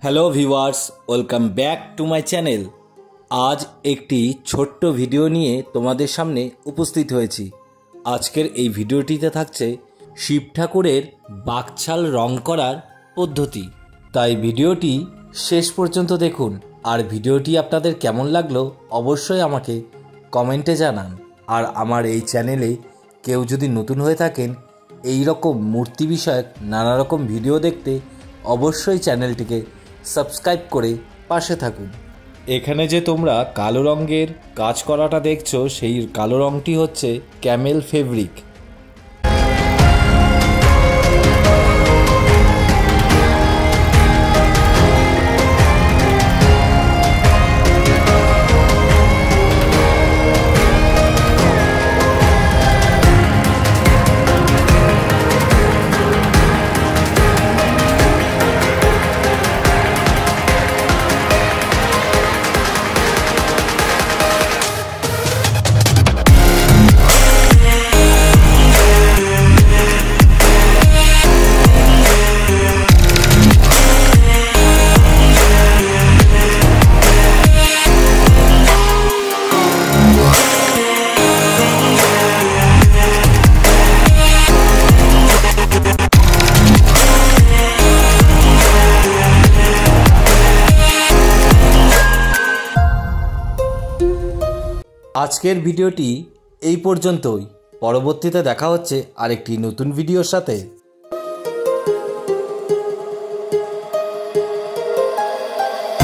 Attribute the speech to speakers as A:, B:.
A: Hello viewers, welcome back to my channel. আজ একটি ছোট্ট ভিডিও নিয়ে তোমাদের সামনে উপস্থিত হয়েছি। আজকের এই ভিডিওটিতে থাকছে শিব ঠাকুরের বাকছাল রং করার পদ্ধতি। তাই ভিডিওটি শেষ পর্যন্ত দেখুন। আর ভিডিওটি আপনাদের কেমন লাগলো অবশ্যই আমাকে কমেন্টে জানান। আর আমার এই চ্যানেলে কেউ যদি নতুন হয়ে থাকেন এই রকম মূর্তি বিষয়ক নানা রকম ভিডিও দেখতে অবশ্যই চ্যানেলটিকে সাবস্ক্রাইব করে পাশে থাকুন। এখানে যে তোমরা কালো রঙের কাজ করাটা দেখছো সেই কালো রঙটি হচ্ছে ক্যামেল ফেব্রিক। আজকের ভিডিওটি এই পর্যন্তই। পরবর্তীতে দেখা হচ্ছে আরেকটি নতুন ভিডিওর সাথে।